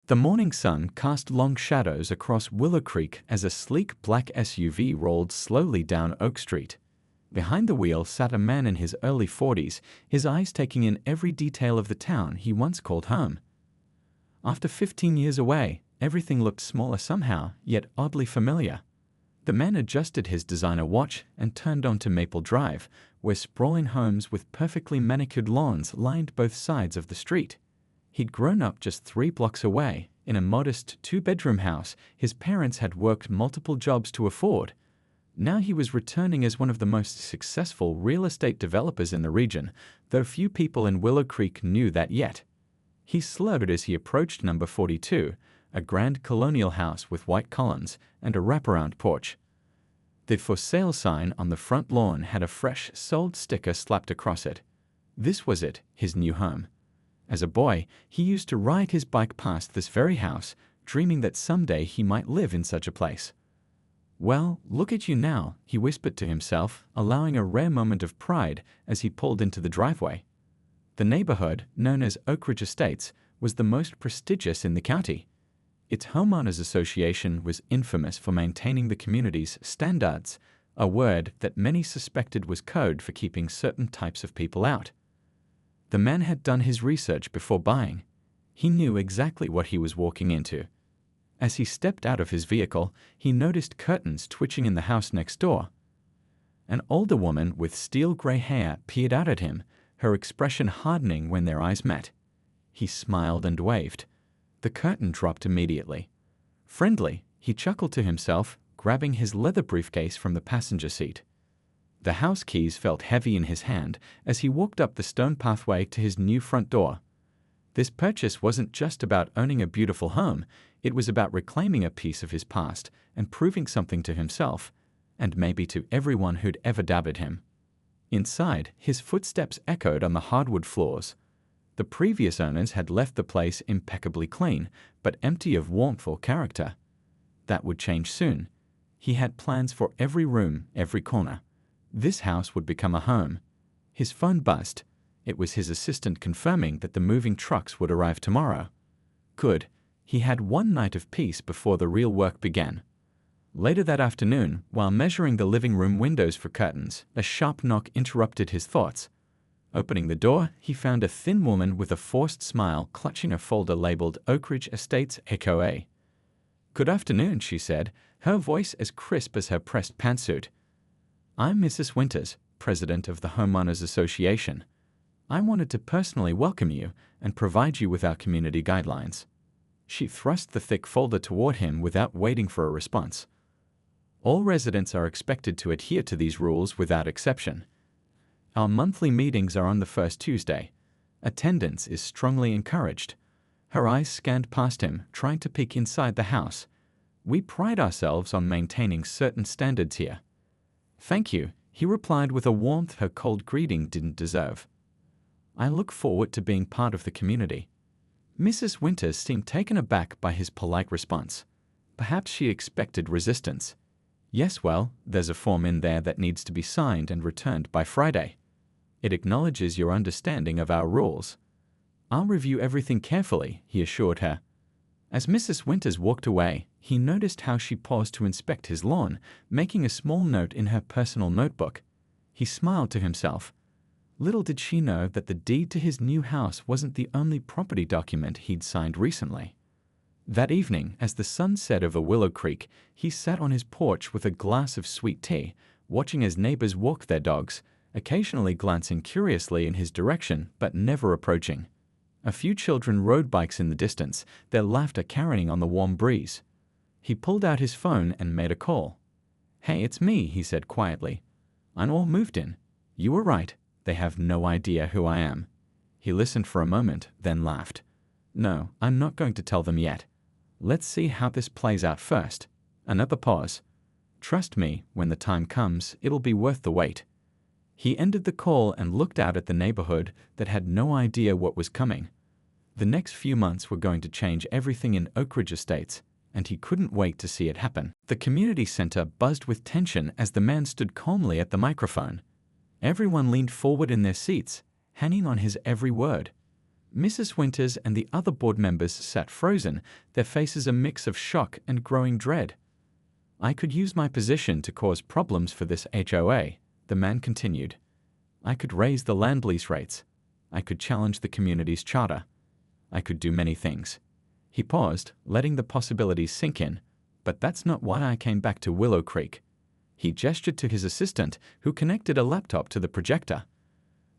The morning sun cast long shadows across Willow Creek as a sleek black SUV rolled slowly down Oak Street. Behind the wheel sat a man in his early 40s, his eyes taking in every detail of the town he once called home. After 15 years away, everything looked smaller somehow, yet oddly familiar. The man adjusted his designer watch and turned onto Maple Drive, where sprawling homes with perfectly manicured lawns lined both sides of the street. He'd grown up just 3 blocks away, in a modest 2-bedroom house his parents had worked multiple jobs to afford. Now he was returning as one of the most successful real estate developers in the region, though few people in Willow Creek knew that yet. He slurred as he approached number 42, a grand colonial house with white columns and a wraparound porch. The for sale sign on the front lawn had a fresh sold sticker slapped across it. This was it, his new home. As a boy, he used to ride his bike past this very house, dreaming that someday he might live in such a place. "Well, look at you now," he whispered to himself, allowing a rare moment of pride as he pulled into the driveway. The neighborhood, known as Oak Ridge Estates, was the most prestigious in the county. Its homeowners association was infamous for maintaining the community's standards, a word that many suspected was code for keeping certain types of people out. The man had done his research before buying. He knew exactly what he was walking into. As he stepped out of his vehicle, he noticed curtains twitching in the house next door. An older woman with steel-gray hair peered out at him, her expression hardening when their eyes met. He smiled and waved. The curtain dropped immediately. Friendly, he chuckled to himself, grabbing his leather briefcase from the passenger seat. The house keys felt heavy in his hand as he walked up the stone pathway to his new front door. This purchase wasn't just about owning a beautiful home, it was about reclaiming a piece of his past and proving something to himself, and maybe to everyone who'd ever doubted him. Inside, his footsteps echoed on the hardwood floors. The previous owners had left the place impeccably clean, but empty of warmth or character. That would change soon. He had plans for every room, every corner. This house would become a home. His phone buzzed. It was his assistant confirming that the moving trucks would arrive tomorrow. Good. He had one night of peace before the real work began. Later that afternoon, while measuring the living room windows for curtains, a sharp knock interrupted his thoughts. Opening the door, he found a thin woman with a forced smile clutching a folder labeled Oak Ridge Estates HOA. "Good afternoon," she said, her voice as crisp as her pressed pantsuit. "I'm Mrs. Winters, president of the Homeowners Association. I wanted to personally welcome you and provide you with our community guidelines." She thrust the thick folder toward him without waiting for a response. "All residents are expected to adhere to these rules without exception. Our monthly meetings are on the first Tuesday. Attendance is strongly encouraged." Her eyes scanned past him, trying to peek inside the house. "We pride ourselves on maintaining certain standards here." "Thank you," he replied with a warmth her cold greeting didn't deserve. "I look forward to being part of the community." Mrs. Winters seemed taken aback by his polite response. Perhaps she expected resistance. "Yes, well, there's a form in there that needs to be signed and returned by Friday. It acknowledges your understanding of our rules." "I'll review everything carefully," he assured her. As Mrs. Winters walked away, he noticed how she paused to inspect his lawn, making a small note in her personal notebook. He smiled to himself. Little did she know that the deed to his new house wasn't the only property document he'd signed recently. That evening, as the sun set over Willow Creek, he sat on his porch with a glass of sweet tea, watching as neighbors walked their dogs, occasionally glancing curiously in his direction but never approaching. A few children rode bikes in the distance, their laughter carrying on the warm breeze. He pulled out his phone and made a call. "Hey, it's me," he said quietly. "I'm all moved in. You were right. They have no idea who I am." He listened for a moment, then laughed. "No, I'm not going to tell them yet. Let's see how this plays out first." Another pause. "Trust me, when the time comes, it'll be worth the wait." He ended the call and looked out at the neighborhood that had no idea what was coming. The next few months were going to change everything in Oak Ridge Estates, and he couldn't wait to see it happen. The community center buzzed with tension as the man stood calmly at the microphone. Everyone leaned forward in their seats, hanging on his every word. Mrs. Winters and the other board members sat frozen, their faces a mix of shock and growing dread. I could use my position to cause problems for this HOA, the man continued. I could raise the land lease rates. I could challenge the community's charter. I could do many things. He paused, letting the possibilities sink in. But that's not why I came back to Willow Creek. He gestured to his assistant, who connected a laptop to the projector.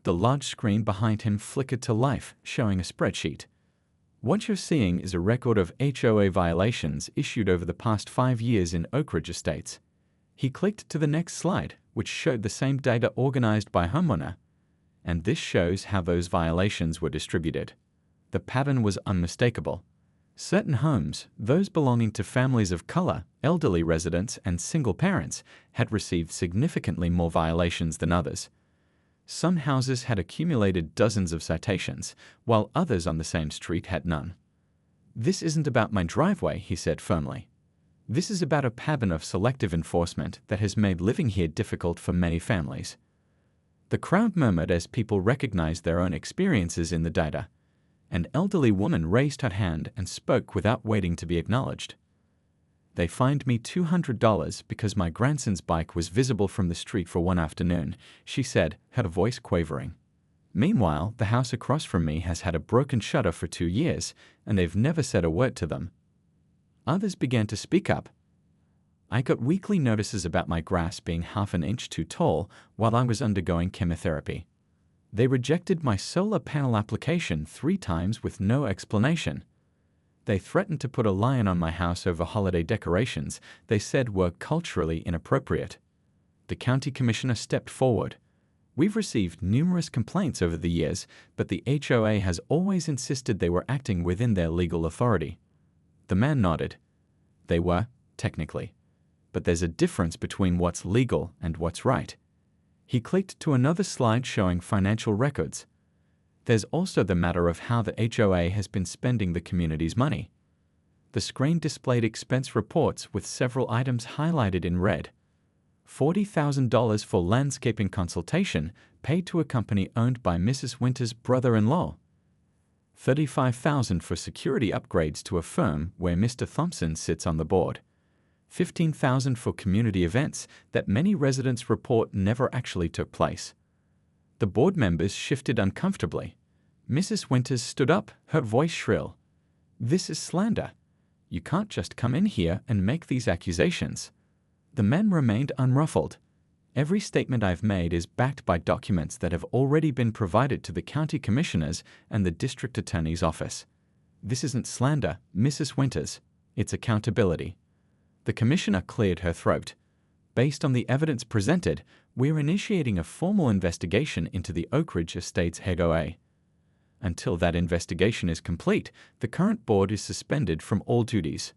The large screen behind him flickered to life, showing a spreadsheet. What you're seeing is a record of HOA violations issued over the past 5 years in Oak Ridge Estates. He clicked to the next slide, which showed the same data organized by homeowner. And this shows how those violations were distributed. The pattern was unmistakable. Certain homes, those belonging to families of color, elderly residents, and single parents, had received significantly more violations than others. Some houses had accumulated dozens of citations, while others on the same street had none. This isn't about my driveway, he said firmly. This is about a pattern of selective enforcement that has made living here difficult for many families. The crowd murmured as people recognized their own experiences in the data. An elderly woman raised her hand and spoke without waiting to be acknowledged. They fined me $200 because my grandson's bike was visible from the street for one afternoon, she said, her voice quavering. Meanwhile, the house across from me has had a broken shutter for 2 years, and they've never said a word to them. Others began to speak up. I got weekly notices about my grass being half an inch too tall while I was undergoing chemotherapy. They rejected my solar panel application 3 times with no explanation. They threatened to put a lion on my house over holiday decorations they said were culturally inappropriate. The county commissioner stepped forward. We've received numerous complaints over the years, but the HOA has always insisted they were acting within their legal authority. The man nodded. They were, technically. But there's a difference between what's legal and what's right. He clicked to another slide showing financial records. There's also the matter of how the HOA has been spending the community's money. The screen displayed expense reports with several items highlighted in red. $40,000 for landscaping consultation paid to a company owned by Mrs. Winters' brother-in-law. $35,000 for security upgrades to a firm where Mr. Thompson sits on the board. $15,000 for community events that many residents report never actually took place. The board members shifted uncomfortably. Mrs. Winters stood up, her voice shrill. This is slander. You can't just come in here and make these accusations. The men remained unruffled. Every statement I've made is backed by documents that have already been provided to the county commissioners and the district attorney's office. This isn't slander, Mrs. Winters. It's accountability. The commissioner cleared her throat. Based on the evidence presented, we're initiating a formal investigation into the Oak Ridge Estates HOA. Until that investigation is complete, the current board is suspended from all duties.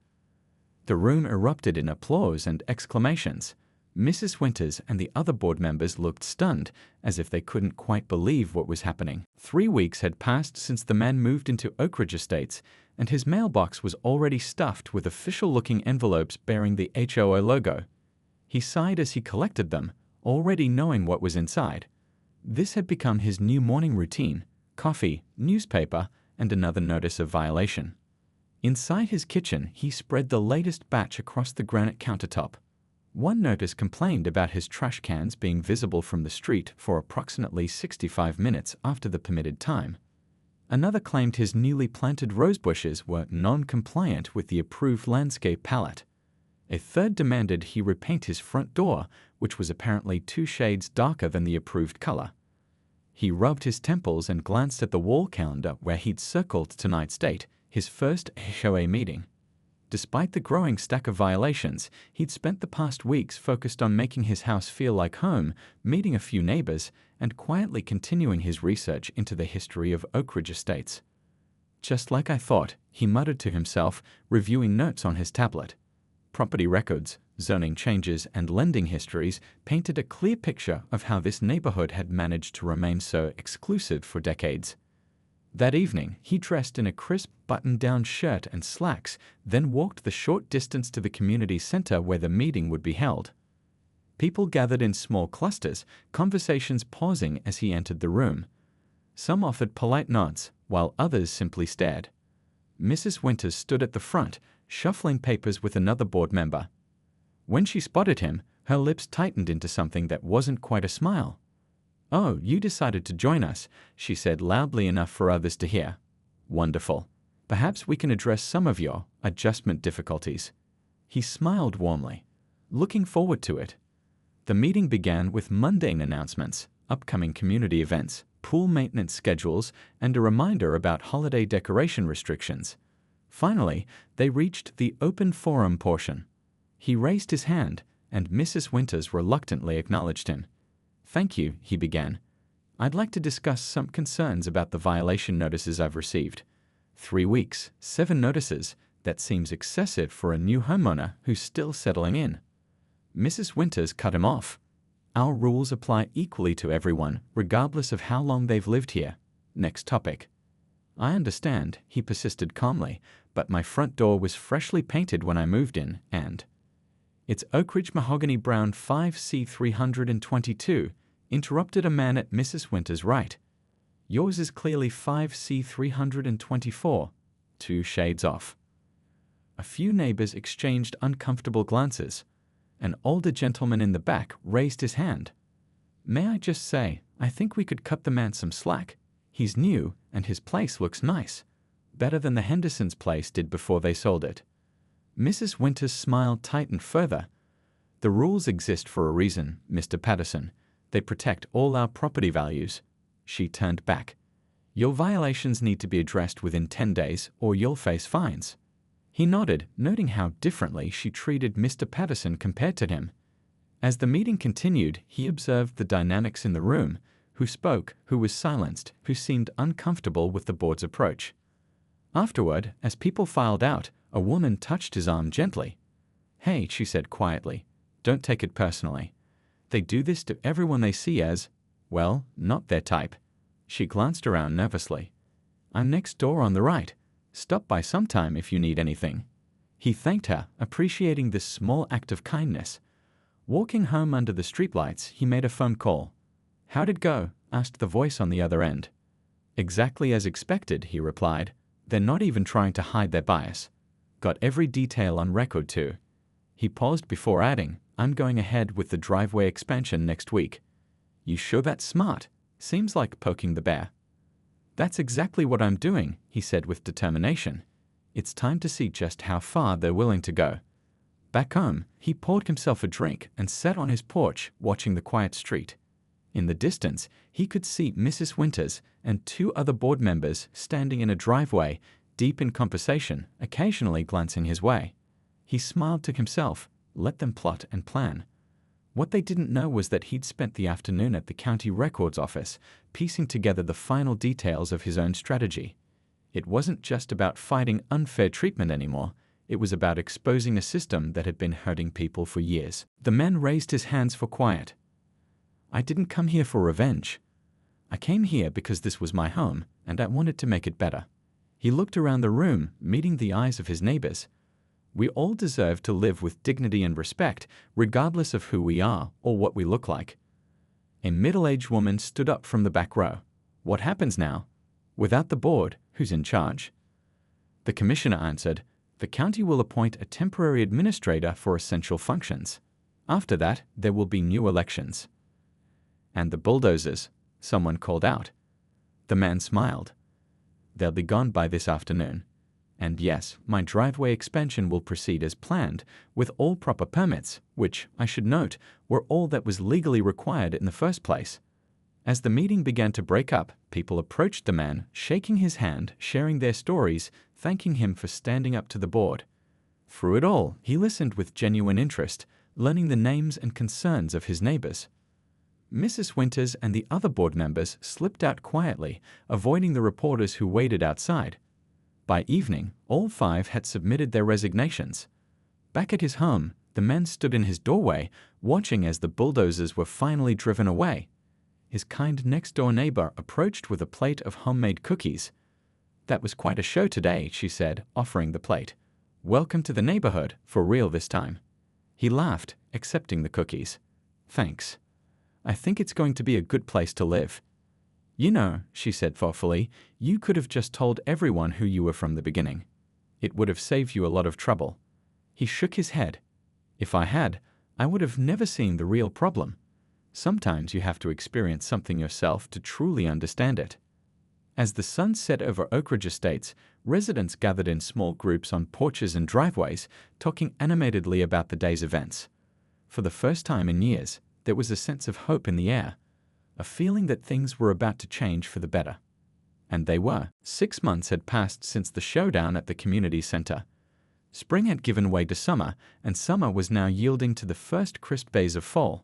The room erupted in applause and exclamations. Mrs. Winters and the other board members looked stunned, as if they couldn't quite believe what was happening. 3 weeks had passed since the man moved into Oak Ridge Estates, and his mailbox was already stuffed with official-looking envelopes bearing the HOA logo. He sighed as he collected them, already knowing what was inside. This had become his new morning routine: coffee, newspaper, and another notice of violation. Inside his kitchen, he spread the latest batch across the granite countertop. One notice complained about his trash cans being visible from the street for approximately 65 minutes after the permitted time. Another claimed his newly planted rose bushes were non-compliant with the approved landscape palette. A third demanded he repaint his front door, which was apparently 2 shades darker than the approved color. He rubbed his temples and glanced at the wall calendar where he'd circled tonight's date, his first HOA meeting. Despite the growing stack of violations, he'd spent the past weeks focused on making his house feel like home, meeting a few neighbors, and quietly continuing his research into the history of Oak Ridge Estates. Just like I thought, he muttered to himself, reviewing notes on his tablet. Property records, zoning changes, and lending histories painted a clear picture of how this neighborhood had managed to remain so exclusive for decades. That evening, he dressed in a crisp button-down shirt and slacks, then walked the short distance to the community center where the meeting would be held. People gathered in small clusters, conversations pausing as he entered the room. Some offered polite nods, while others simply stared. Mrs. Winters stood at the front, shuffling papers with another board member. When she spotted him, her lips tightened into something that wasn't quite a smile. "Oh, you decided to join us," she said loudly enough for others to hear. "Wonderful. Perhaps we can address some of your adjustment difficulties." He smiled warmly. "Looking forward to it." The meeting began with mundane announcements, upcoming community events, pool maintenance schedules, and a reminder about holiday decoration restrictions. Finally, they reached the open forum portion. He raised his hand, and Mrs. Winters reluctantly acknowledged him. "Thank you," he began. "I'd like to discuss some concerns about the violation notices I've received. 3 weeks, 7 notices. That seems excessive for a new homeowner who's still settling in." Mrs. Winters cut him off. "Our rules apply equally to everyone, regardless of how long they've lived here. Next topic." "I understand," he persisted calmly, "but my front door was freshly painted when I moved in, and—" "It's Oak Ridge Mahogany Brown 5C322, interrupted a man at Mrs. Winters' right. "Yours is clearly 5C324, 2 shades off." A few neighbors exchanged uncomfortable glances. An older gentleman in the back raised his hand. "May I just say, I think we could cut the man some slack. He's new, and his place looks nice. Better than the Hendersons' place did before they sold it." Mrs. Winters' smile tightened further. "The rules exist for a reason, Mr. Patterson. They protect all our property values." She turned back. "Your violations need to be addressed within 10 days, or you'll face fines." He nodded, noting how differently she treated Mr. Patterson compared to him. As the meeting continued, he observed the dynamics in the room: who spoke, who was silenced, who seemed uncomfortable with the board's approach. Afterward, as people filed out, a woman touched his arm gently. "Hey," she said quietly, "don't take it personally. They do this to everyone they see as, well, not their type." She glanced around nervously. "I'm next door on the right. Stop by sometime if you need anything." He thanked her, appreciating this small act of kindness. Walking home under the streetlights, he made a phone call. "How'd it go?" asked the voice on the other end. "Exactly as expected," he replied. "They're not even trying to hide their bias. Got every detail on record too." He paused before adding, "I'm going ahead with the driveway expansion next week." "You sure that's smart? Seems like poking the bear." "That's exactly what I'm doing," he said with determination. "It's time to see just how far they're willing to go." Back home, he poured himself a drink and sat on his porch watching the quiet street. In the distance, he could see Mrs. Winters and 2 other board members standing in a driveway, deep in conversation, occasionally glancing his way. He smiled to himself. Let them plot and plan. What they didn't know was that he'd spent the afternoon at the county records office, piecing together the final details of his own strategy. It wasn't just about fighting unfair treatment anymore. It was about exposing a system that had been hurting people for years. The man raised his hands for quiet. "I didn't come here for revenge. I came here because this was my home, and I wanted to make it better." He looked around the room, meeting the eyes of his neighbors. "We all deserve to live with dignity and respect, regardless of who we are or what we look like." A middle-aged woman stood up from the back row. "What happens now? Without the board, who's in charge?" The commissioner answered, "The county will appoint a temporary administrator for essential functions. After that, there will be new elections." "And the bulldozers," someone called out. The man smiled. "They'll be gone by this afternoon. And yes, my driveway expansion will proceed as planned, with all proper permits, which, I should note, were all that was legally required in the first place." As the meeting began to break up, people approached the man, shaking his hand, sharing their stories, thanking him for standing up to the board. Through it all, he listened with genuine interest, learning the names and concerns of his neighbors. Mrs. Winters and the other board members slipped out quietly, avoiding the reporters who waited outside. By evening, all 5 had submitted their resignations. Back at his home, the man stood in his doorway, watching as the bulldozers were finally driven away. His kind next-door neighbor approached with a plate of homemade cookies. "That was quite a show today," she said, offering the plate. "Welcome to the neighborhood, for real this time." He laughed, accepting the cookies. "Thanks. I think it's going to be a good place to live." She said thoughtfully, you could have just told everyone who you were from the beginning. It would have saved you a lot of trouble. He shook his head. If I had, I would have never seen the real problem. Sometimes you have to experience something yourself to truly understand it. As the sun set over Oak Ridge Estates, residents gathered in small groups on porches and driveways, talking animatedly about the day's events. For the first time in years, there was a sense of hope in the air, a feeling that things were about to change for the better. And they were. 6 months had passed since the showdown at the community center. Spring had given way to summer, and summer was now yielding to the first crisp days of fall.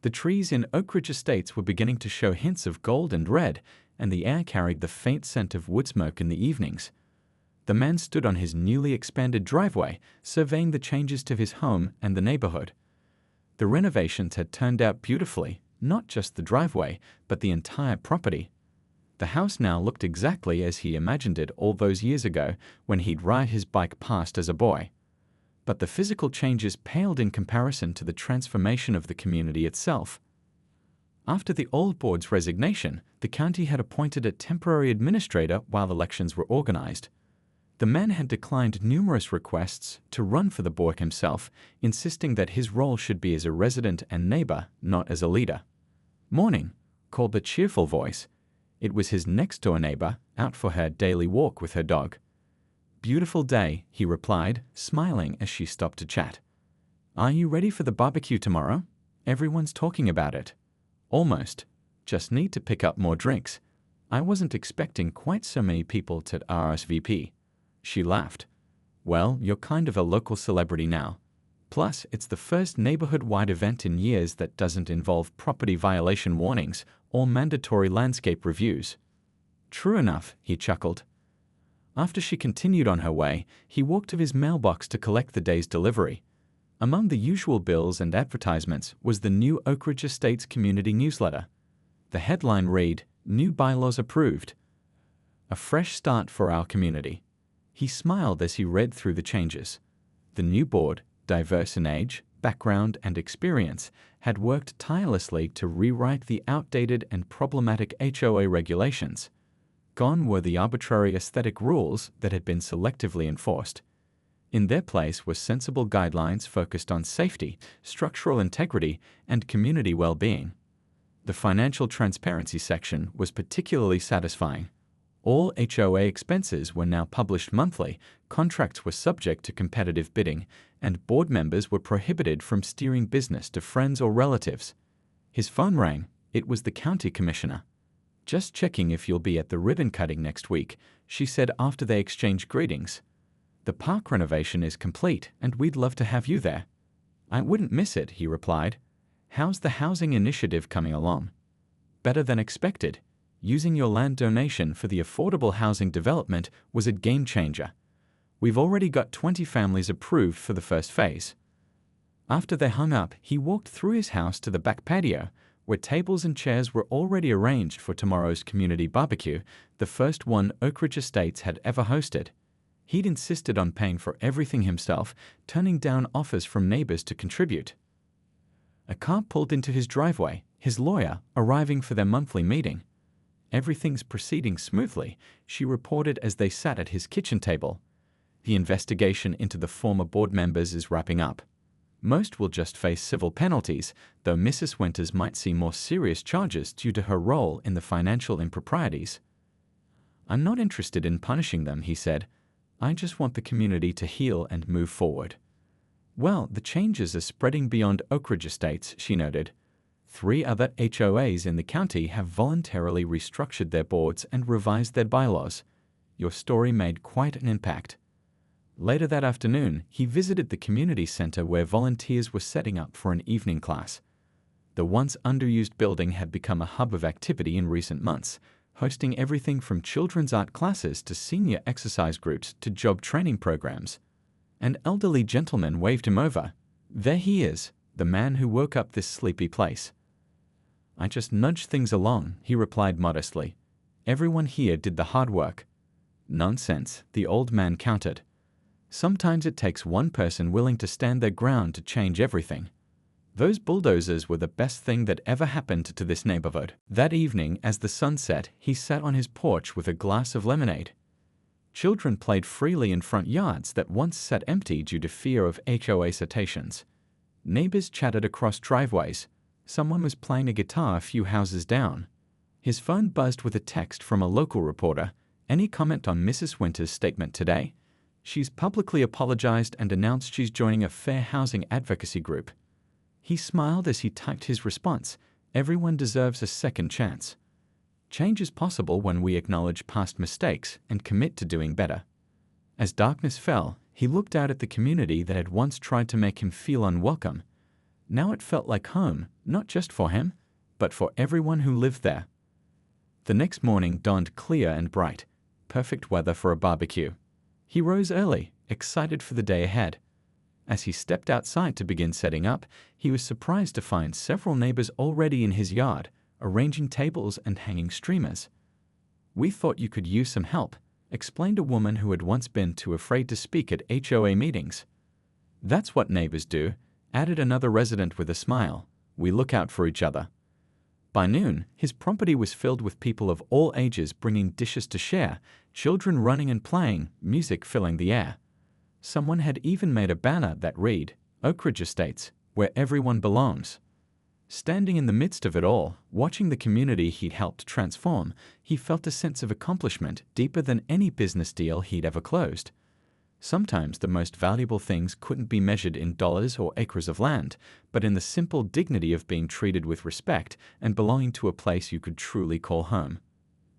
The trees in Oak Ridge Estates were beginning to show hints of gold and red, and the air carried the faint scent of wood smoke in the evenings. The man stood on his newly expanded driveway, surveying the changes to his home and the neighborhood. The renovations had turned out beautifully, not just the driveway, but the entire property. The house now looked exactly as he imagined it all those years ago when he'd ride his bike past as a boy. But the physical changes paled in comparison to the transformation of the community itself. After the old board's resignation, the county had appointed a temporary administrator while elections were organized. The man had declined numerous requests to run for the board himself, insisting that his role should be as a resident and neighbor, not as a leader. "Morning," called the cheerful voice. It was his next-door neighbor, out for her daily walk with her dog. "Beautiful day," he replied, smiling as she stopped to chat. "Are you ready for the barbecue tomorrow? Everyone's talking about it." "Almost. Just need to pick up more drinks. I wasn't expecting quite so many people to RSVP." She laughed. "Well, you're kind of a local celebrity now. Plus, it's the first neighborhood-wide event in years that doesn't involve property violation warnings or mandatory landscape reviews." "True enough," he chuckled. After she continued on her way, he walked to his mailbox to collect the day's delivery. Among the usual bills and advertisements was the new Oak Ridge Estates community newsletter. The headline read, "New bylaws approved. A fresh start for our community." He smiled as he read through the changes. The new board, diverse in age, background, and experience, had worked tirelessly to rewrite the outdated and problematic HOA regulations. Gone were the arbitrary aesthetic rules that had been selectively enforced. In their place were sensible guidelines focused on safety, structural integrity, and community well-being. The financial transparency section was particularly satisfying. All HOA expenses were now published monthly, contracts were subject to competitive bidding, and board members were prohibited from steering business to friends or relatives. His phone rang. It was the county commissioner. "Just checking if you'll be at the ribbon cutting next week," she said after they exchanged greetings. "The park renovation is complete, and we'd love to have you there." "I wouldn't miss it," he replied. "How's the housing initiative coming along?" "Better than expected. Using your land donation for the affordable housing development was a game changer. We've already got 20 families approved for the first phase." After they hung up, he walked through his house to the back patio, where tables and chairs were already arranged for tomorrow's community barbecue, the first one Oak Ridge Estates had ever hosted. He'd insisted on paying for everything himself, turning down offers from neighbors to contribute. A car pulled into his driveway, his lawyer arriving for their monthly meeting. "Everything's proceeding smoothly," she reported as they sat at his kitchen table. "The investigation into the former board members is wrapping up. Most will just face civil penalties, though Mrs. Winters might see more serious charges due to her role in the financial improprieties." "I'm not interested in punishing them," he said. "I just want the community to heal and move forward." "Well, the changes are spreading beyond Oak Ridge Estates," she noted. 3 other HOAs in the county have voluntarily restructured their boards and revised their bylaws. Your story made quite an impact." Later that afternoon, he visited the community center where volunteers were setting up for an evening class. The once underused building had become a hub of activity in recent months, hosting everything from children's art classes to senior exercise groups to job training programs. An elderly gentleman waved him over. "There he is, the man who woke up this sleepy place." "I just nudged things along," he replied modestly. "Everyone here did the hard work." "Nonsense," the old man countered. "Sometimes it takes one person willing to stand their ground to change everything." Those bulldozers were the best thing that ever happened to this neighborhood. That evening, as the sun set, he sat on his porch with a glass of lemonade. Children played freely in front yards that once sat empty due to fear of HOA citations. Neighbors chatted across driveways. Someone was playing a guitar a few houses down. His phone buzzed with a text from a local reporter. Any comment on Mrs. Winter's statement today? She's publicly apologized and announced she's joining a fair housing advocacy group. He smiled as he typed his response. Everyone deserves a second chance. Change is possible when we acknowledge past mistakes and commit to doing better. As darkness fell, he looked out at the community that had once tried to make him feel unwelcome. Now it felt like home, not just for him, but for everyone who lived there. The next morning dawned clear and bright, perfect weather for a barbecue. He rose early, excited for the day ahead. As he stepped outside to begin setting up, he was surprised to find several neighbors already in his yard, arranging tables and hanging streamers. "We thought you could use some help," explained a woman who had once been too afraid to speak at HOA meetings. "That's what neighbors do," added another resident with a smile. "We look out for each other." By noon, his property was filled with people of all ages bringing dishes to share, children running and playing, music filling the air. Someone had even made a banner that read, "Oak Ridge Estates, where everyone belongs." Standing in the midst of it all, watching the community he'd helped transform, he felt a sense of accomplishment deeper than any business deal he'd ever closed. Sometimes the most valuable things couldn't be measured in dollars or acres of land, but in the simple dignity of being treated with respect and belonging to a place you could truly call home.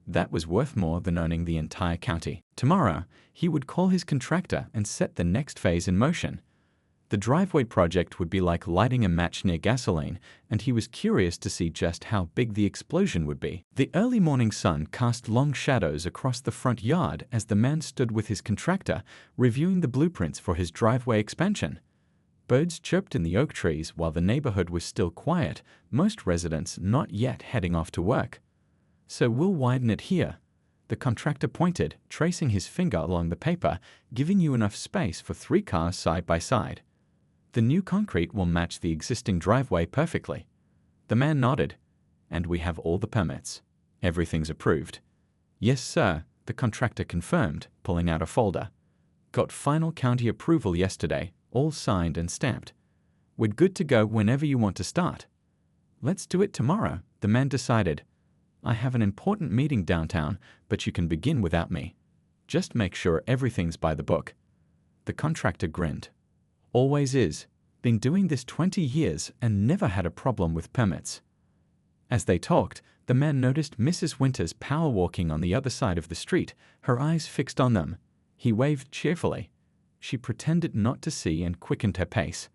That was worth more than owning the entire county. Tomorrow, he would call his contractor and set the next phase in motion. The driveway project would be like lighting a match near gasoline, and he was curious to see just how big the explosion would be. The early morning sun cast long shadows across the front yard as the man stood with his contractor, reviewing the blueprints for his driveway expansion. Birds chirped in the oak trees while the neighborhood was still quiet, most residents not yet heading off to work. "So we'll widen it here." The contractor pointed, tracing his finger along the paper, giving you enough space for 3 cars side by side. "The new concrete will match the existing driveway perfectly." The man nodded. "And we have all the permits. Everything's approved." "Yes, sir," the contractor confirmed, pulling out a folder. "Got final county approval yesterday, all signed and stamped. We're good to go whenever you want to start." "Let's do it tomorrow," the man decided. "I have an important meeting downtown, but you can begin without me. Just make sure everything's by the book." The contractor grinned. "Always is. Been doing this 20 years and never had a problem with permits." As they talked, the man noticed Mrs. Winters power walking on the other side of the street, her eyes fixed on them. He waved cheerfully. She pretended not to see and quickened her pace.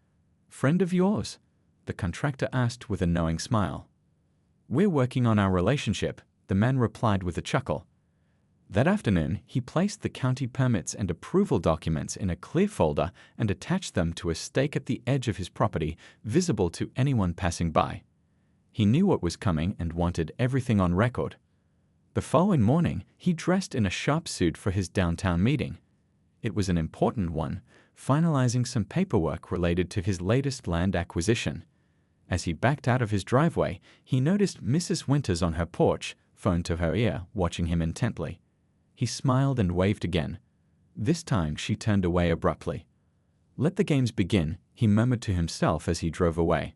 "Friend of yours?" the contractor asked with a knowing smile. "We're working on our relationship," the man replied with a chuckle. That afternoon, he placed the county permits and approval documents in a clear folder and attached them to a stake at the edge of his property, visible to anyone passing by. He knew what was coming and wanted everything on record. The following morning, he dressed in a sharp suit for his downtown meeting. It was an important one, finalizing some paperwork related to his latest land acquisition. As he backed out of his driveway, he noticed Mrs. Winters on her porch, phone to her ear, watching him intently. He smiled and waved again. This time she turned away abruptly. "Let the games begin," he murmured to himself as he drove away.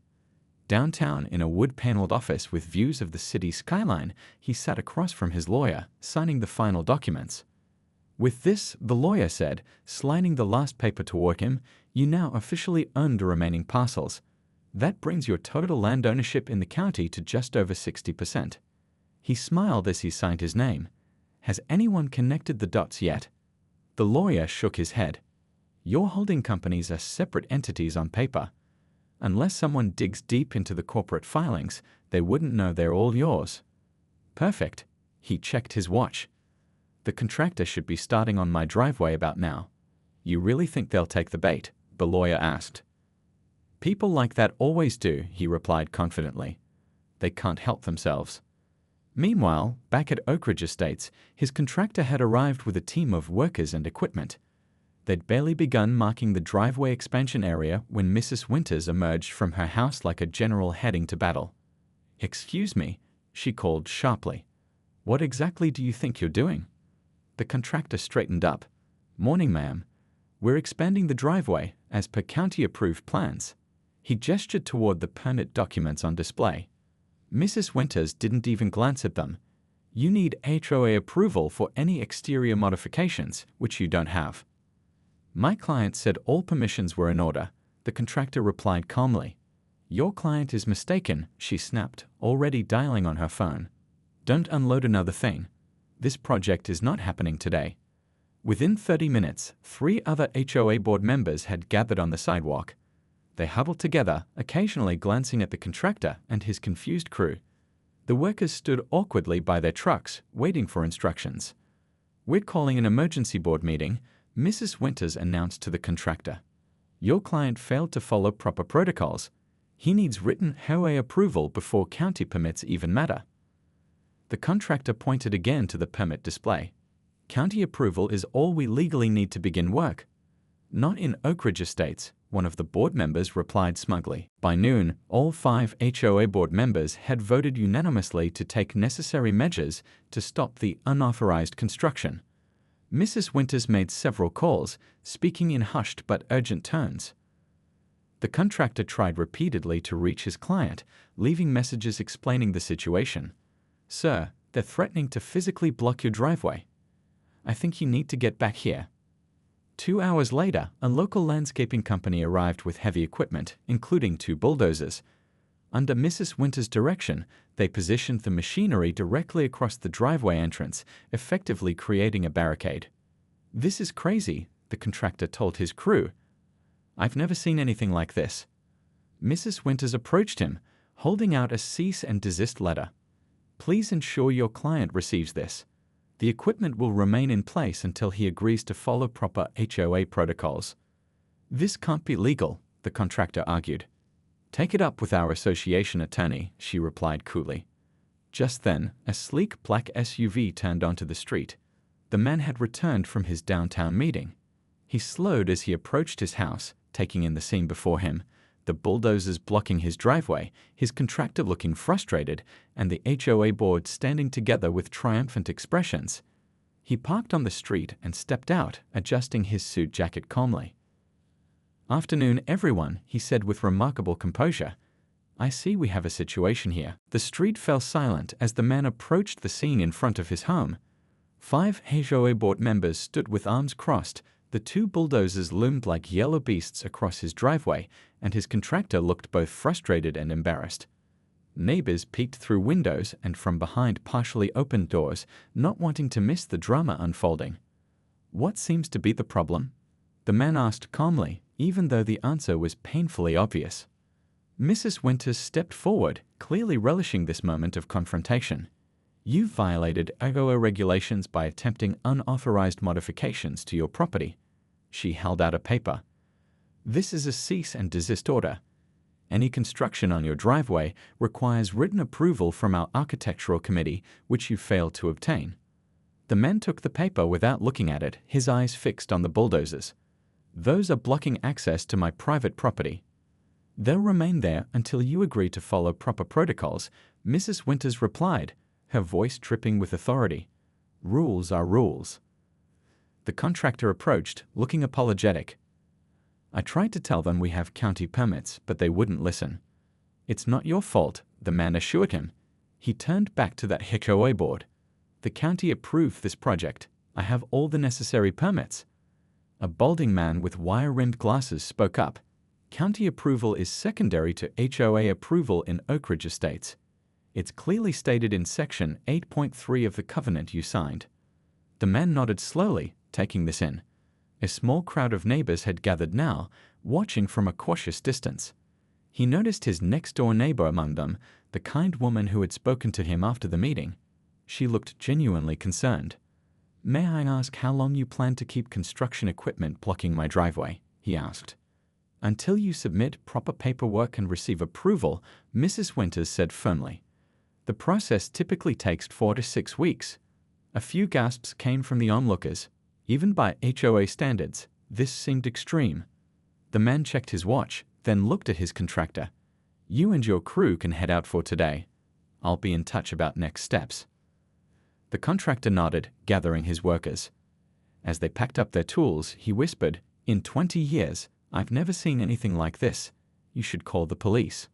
Downtown, in a wood-paneled office with views of the city's skyline, he sat across from his lawyer, signing the final documents. "With this," the lawyer said, sliding the last paper toward him, "you now officially own the remaining parcels. That brings your total land ownership in the county to just over 60%. He smiled as he signed his name. "Has anyone connected the dots yet?" The lawyer shook his head. "Your holding companies are separate entities on paper. Unless someone digs deep into the corporate filings, they wouldn't know they're all yours." "Perfect." He checked his watch. "The contractor should be starting on my driveway about now." "You really think they'll take the bait?" the lawyer asked. "People like that always do," he replied confidently. "They can't help themselves." Meanwhile, back at Oak Ridge Estates, his contractor had arrived with a team of workers and equipment. They'd barely begun marking the driveway expansion area when Mrs. Winters emerged from her house like a general heading to battle. "Excuse me," she called sharply. "What exactly do you think you're doing?" The contractor straightened up. "Morning, ma'am. We're expanding the driveway as per county-approved plans." He gestured toward the permit documents on display. Mrs. Winters didn't even glance at them. "You need HOA approval for any exterior modifications, which you don't have." "My client said all permissions were in order," the contractor replied calmly. "Your client is mistaken," she snapped, already dialing on her phone. "Don't unload another thing. This project is not happening today." Within 30 minutes, 3 other HOA board members had gathered on the sidewalk. They huddled together, occasionally glancing at the contractor and his confused crew. The workers stood awkwardly by their trucks, waiting for instructions. "We're calling an emergency board meeting," Mrs. Winters announced to the contractor. "Your client failed to follow proper protocols. He needs written HOA approval before county permits even matter." The contractor pointed again to the permit display. "County approval is all we legally need to begin work." "Not in Oak Ridge Estates," one of the board members replied smugly. By noon, all 5 HOA board members had voted unanimously to take necessary measures to stop the unauthorized construction. Mrs. Winters made several calls, speaking in hushed but urgent tones. The contractor tried repeatedly to reach his client, leaving messages explaining the situation. "Sir, they're threatening to physically block your driveway. I think you need to get back here." 2 hours later, a local landscaping company arrived with heavy equipment, including 2 bulldozers. Under Mrs. Winters' direction, they positioned the machinery directly across the driveway entrance, effectively creating a barricade. "This is crazy," the contractor told his crew. "I've never seen anything like this." Mrs. Winters approached him, holding out a cease and desist letter. "Please ensure your client receives this. The equipment will remain in place until he agrees to follow proper HOA protocols." "This can't be legal," the contractor argued. "Take it up with our association attorney," she replied coolly. Just then, a sleek black SUV turned onto the street. The man had returned from his downtown meeting. He slowed as he approached his house, taking in the scene before him, the bulldozers blocking his driveway, his contractor looking frustrated, and the HOA board standing together with triumphant expressions. He parked on the street and stepped out, adjusting his suit jacket calmly. "Afternoon, everyone," he said with remarkable composure. "I see we have a situation here." The street fell silent as the man approached the scene in front of his home. 5 HOA board members stood with arms crossed. The 2 bulldozers loomed like yellow beasts across his driveway, and his contractor looked both frustrated and embarrassed. Neighbors peeked through windows and from behind partially opened doors, not wanting to miss the drama unfolding. "What seems to be the problem?" the man asked calmly, even though the answer was painfully obvious. Mrs. Winters stepped forward, clearly relishing this moment of confrontation. "You violated HOA regulations by attempting unauthorized modifications to your property." She held out a paper. "This is a cease and desist order. Any construction on your driveway requires written approval from our architectural committee, which you failed to obtain." The man took the paper without looking at it, his eyes fixed on the bulldozers. "Those are blocking access to my private property. They'll remain there until you agree to follow proper protocols," Mrs. Winters replied, her voice dripping with authority. "Rules are rules." The contractor approached, looking apologetic. "I tried to tell them we have county permits, but they wouldn't listen." "It's not your fault," the man assured him. He turned back to that HOA board. "The county approved this project. I have all the necessary permits." A balding man with wire-rimmed glasses spoke up. "County approval is secondary to HOA approval in Oak Ridge Estates. It's clearly stated in Section 8.3 of the covenant you signed." The man nodded slowly, taking this in. A small crowd of neighbors had gathered now, watching from a cautious distance. He noticed his next-door neighbor among them, the kind woman who had spoken to him after the meeting. She looked genuinely concerned. "May I ask how long you plan to keep construction equipment blocking my driveway?" he asked. "Until you submit proper paperwork and receive approval," Mrs. Winters said firmly. "The process typically takes 4 to 6 weeks." A few gasps came from the onlookers. Even by HOA standards, This seemed extreme. The man checked his watch, then looked at his contractor. "You and your crew can head out for today. I'll be in touch about next steps." The contractor nodded, gathering his workers. As they packed up their tools, he whispered, "In 20 years, I've never seen anything like this. You should call the police."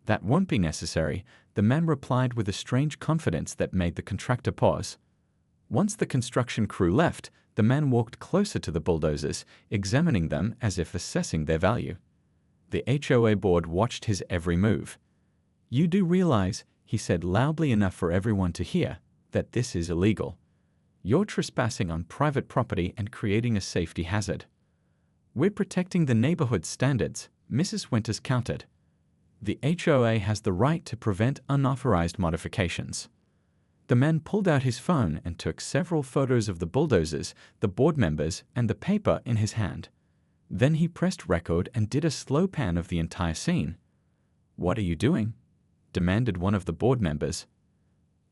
"That won't be necessary," the man replied with a strange confidence that made the contractor pause. Once the construction crew left, the man walked closer to the bulldozers, examining them as if assessing their value. The HOA board watched his every move. "You do realize," he said loudly enough for everyone to hear, "that this is illegal. You're trespassing on private property and creating a safety hazard." "We're protecting the neighborhood standards," Mrs. Winters countered. "The HOA has the right to prevent unauthorized modifications." The man pulled out his phone and took several photos of the bulldozers, the board members, and the paper in his hand. Then he pressed record and did a slow pan of the entire scene. "What are you doing?" demanded one of the board members.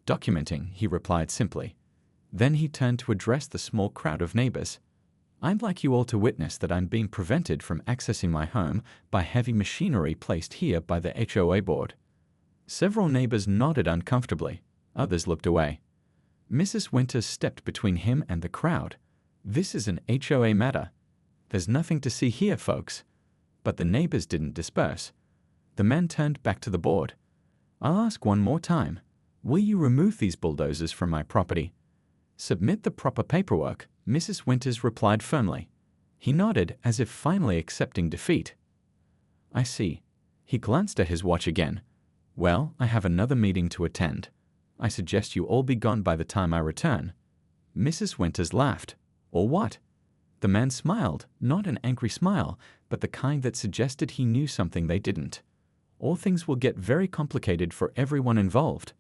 "Documenting," he replied simply. Then he turned to address the small crowd of neighbors. "I'd like you all to witness that I'm being prevented from accessing my home by heavy machinery placed here by the HOA board." Several neighbors nodded uncomfortably. Others looked away. Mrs. Winters stepped between him and the crowd. "This is an HOA matter. There's nothing to see here, folks." But the neighbors didn't disperse. The man turned back to the board. "I'll ask one more time. Will you remove these bulldozers from my property?" "Submit the proper paperwork," Mrs. Winters replied firmly. He nodded as if finally accepting defeat. "I see." He glanced at his watch again. "Well, I have another meeting to attend. I suggest you all be gone by the time I return." Mrs. Winters laughed. "Or what?" The man smiled, not an angry smile, but the kind that suggested he knew something they didn't. "All things will get very complicated for everyone involved."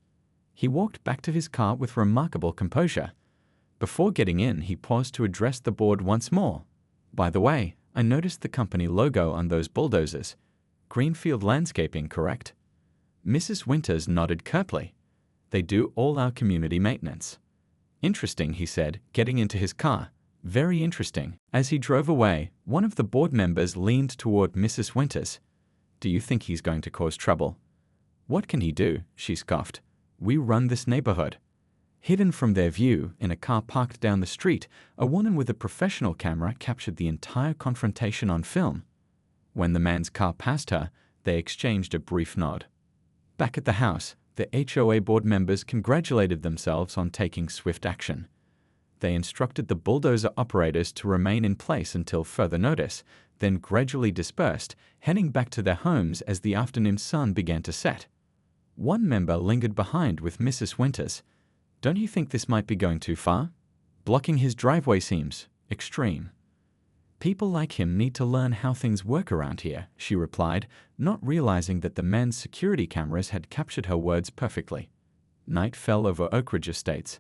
He walked back to his car with remarkable composure. Before getting in, he paused to address the board once more. "By the way, I noticed the company logo on those bulldozers. Greenfield Landscaping, correct?" Mrs. Winters nodded curtly. "They do all our community maintenance." "Interesting," he said, getting into his car. "Very interesting." As he drove away, one of the board members leaned toward Mrs. Winters. "Do you think he's going to cause trouble?" "What can he do?" she scoffed. "We run this neighborhood." Hidden from their view, in a car parked down the street, a woman with a professional camera captured the entire confrontation on film. When the man's car passed her, they exchanged a brief nod. Back at the house, the HOA board members congratulated themselves on taking swift action. They instructed the bulldozer operators to remain in place until further notice, then gradually dispersed, heading back to their homes as the afternoon sun began to set. One member lingered behind with Mrs. Winters. "Don't you think this might be going too far? Blocking his driveway seems extreme." "People like him need to learn how things work around here," she replied, not realizing that the man's security cameras had captured her words perfectly. Night fell over Oak Ridge Estates.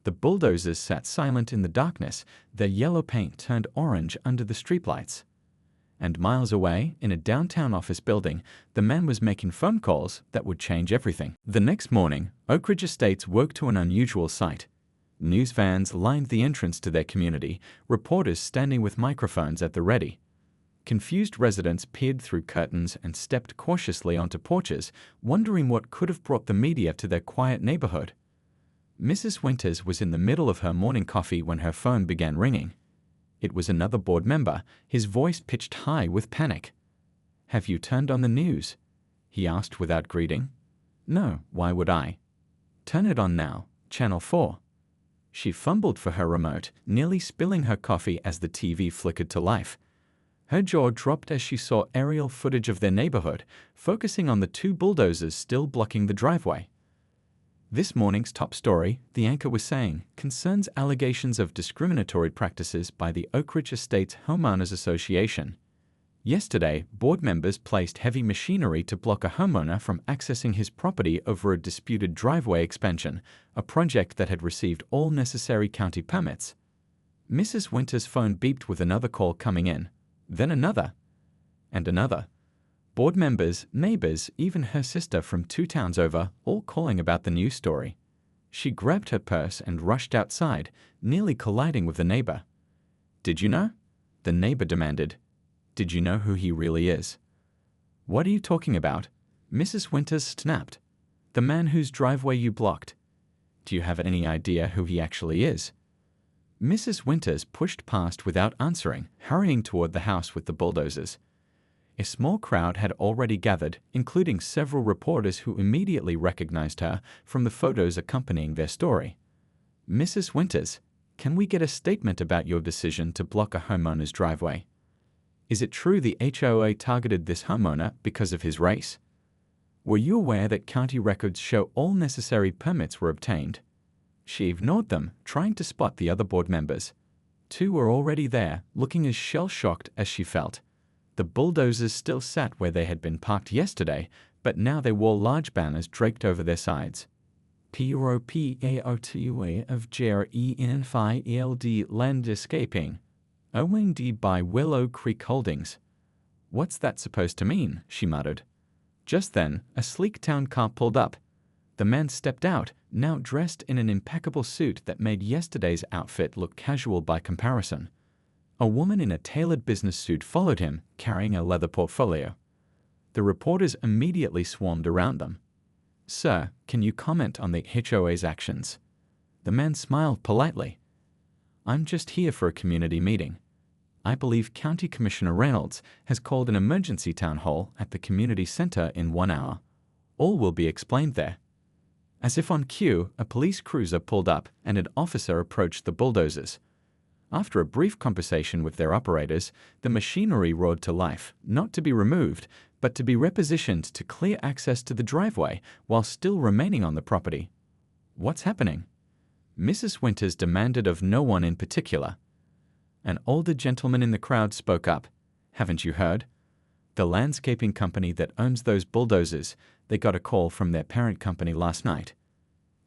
The bulldozers sat silent in the darkness, their yellow paint turned orange under the streetlights. And miles away, in a downtown office building, the man was making phone calls that would change everything. The next morning, Oak Ridge Estates woke to an unusual sight. News vans lined the entrance to their community, reporters standing with microphones at the ready. Confused residents peered through curtains and stepped cautiously onto porches, wondering what could have brought the media to their quiet neighborhood. Mrs. Winters was in the middle of her morning coffee when her phone began ringing. It was another board member, his voice pitched high with panic. "Have you turned on the news?" he asked without greeting. "No, why would I?" "Turn it on now, Channel 4. She fumbled for her remote, nearly spilling her coffee as the TV flickered to life. Her jaw dropped as she saw aerial footage of their neighborhood, focusing on the two bulldozers still blocking the driveway. This morning's top story, the anchor was saying, concerns allegations of discriminatory practices by the Oak Ridge Estates Homeowners Association. Yesterday, board members placed heavy machinery to block a homeowner from accessing his property over a disputed driveway expansion, a project that had received all necessary county permits. Mrs. Winters' phone beeped with another call coming in, then another, and another. Board members, neighbors, even her sister from 2 towns over, all calling about the news story. She grabbed her purse and rushed outside, nearly colliding with the neighbor. "Did you know?" The neighbor demanded. Did you know who he really is? What are you talking about? Mrs. Winters snapped. The man whose driveway you blocked. Do you have any idea who he actually is? Mrs. Winters pushed past without answering, hurrying toward the house with the bulldozers. A small crowd had already gathered, including several reporters who immediately recognized her from the photos accompanying their story. Mrs. Winters, can we get a statement about your decision to block a homeowner's driveway? Is it true the HOA targeted this homeowner because of his race? Were you aware that county records show all necessary permits were obtained? She ignored them, trying to spot the other board members. Two were already there, looking as shell-shocked as she felt. The bulldozers still sat where they had been parked yesterday, but now they wore large banners draped over their sides. PROPAOTUA of JRENFIELD Landscaping, owned by Willow Creek Holdings. What's that supposed to mean? She muttered. Just then, a sleek town car pulled up. The man stepped out, now dressed in an impeccable suit that made yesterday's outfit look casual by comparison. A woman in a tailored business suit followed him, carrying a leather portfolio. The reporters immediately swarmed around them. Sir, can you comment on the HOA's actions? The man smiled politely. I'm just here for a community meeting. I believe County Commissioner Reynolds has called an emergency town hall at the community center in 1 hour. All will be explained there. As if on cue, a police cruiser pulled up and an officer approached the bulldozers. After a brief conversation with their operators, the machinery roared to life, not to be removed, but to be repositioned to clear access to the driveway while still remaining on the property. What's happening? Mrs. Winters demanded of no one in particular. An older gentleman in the crowd spoke up. Haven't you heard? The landscaping company that owns those bulldozers, they got a call from their parent company last night.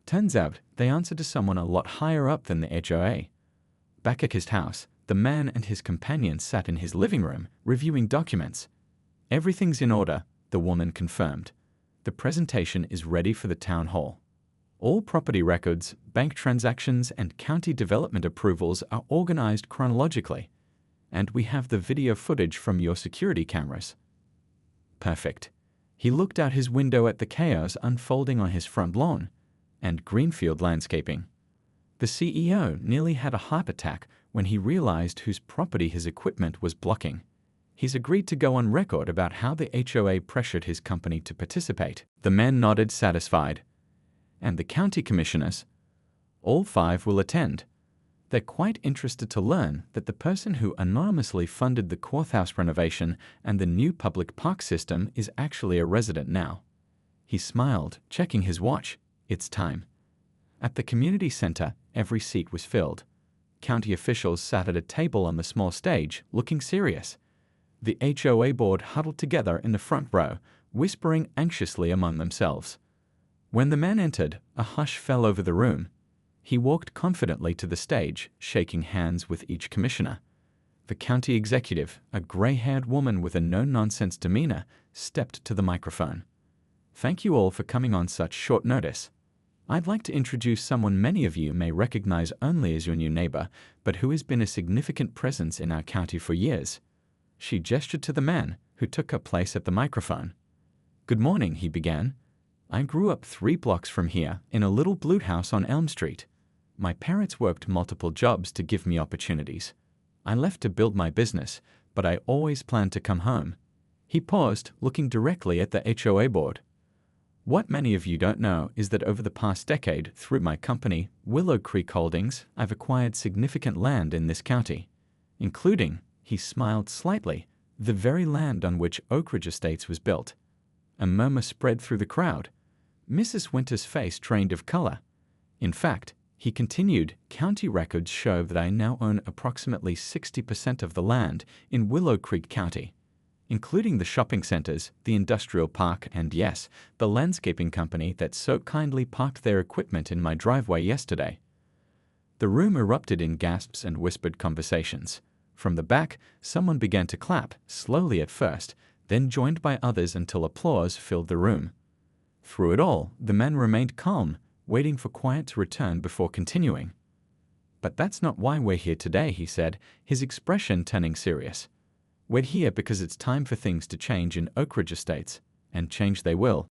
Turns out they answered to someone a lot higher up than the HOA. Back at his house, the man and his companion sat in his living room, reviewing documents. Everything's in order, the woman confirmed. The presentation is ready for the town hall. All property records, bank transactions, and county development approvals are organized chronologically, and we have the video footage from your security cameras. Perfect. He looked out his window at the chaos unfolding on his front lawn and Greenfield Landscaping. The CEO nearly had a heart attack when he realized whose property his equipment was blocking. He's agreed to go on record about how the HOA pressured his company to participate. The man nodded, satisfied. And the county commissioners? All 5 will attend. They're quite interested to learn that the person who anonymously funded the courthouse renovation and the new public park system is actually a resident now. He smiled, checking his watch. It's time. At the community center, every seat was filled. County officials sat at a table on the small stage, looking serious. The HOA board huddled together in the front row, whispering anxiously among themselves. When the man entered, a hush fell over the room. He walked confidently to the stage, shaking hands with each commissioner. The county executive, a gray-haired woman with a no-nonsense demeanor, stepped to the microphone. Thank you all for coming on such short notice. I'd like to introduce someone many of you may recognize only as your new neighbor, but who has been a significant presence in our county for years. She gestured to the man, who took her place at the microphone. Good morning, he began. I grew up 3 blocks from here, in a little blue house on Elm Street. My parents worked multiple jobs to give me opportunities. I left to build my business, but I always planned to come home. He paused, looking directly at the HOA board. What many of you don't know is that over the past decade, through my company, Willow Creek Holdings, I've acquired significant land in this county, including, he smiled slightly, the very land on which Oak Ridge Estates was built. A murmur spread through the crowd. Mrs. Winter's face drained of color. In fact, he continued, county records show that I now own approximately 60% of the land in Willow Creek County, including the shopping centers, the industrial park, and yes, the landscaping company that so kindly parked their equipment in my driveway yesterday. The room erupted in gasps and whispered conversations. From the back, someone began to clap, slowly at first, then joined by others until applause filled the room. Through it all, the man remained calm, waiting for quiet to return before continuing. But that's not why we're here today, he said, his expression turning serious. We're here because it's time for things to change in Oak Ridge Estates, and change they will.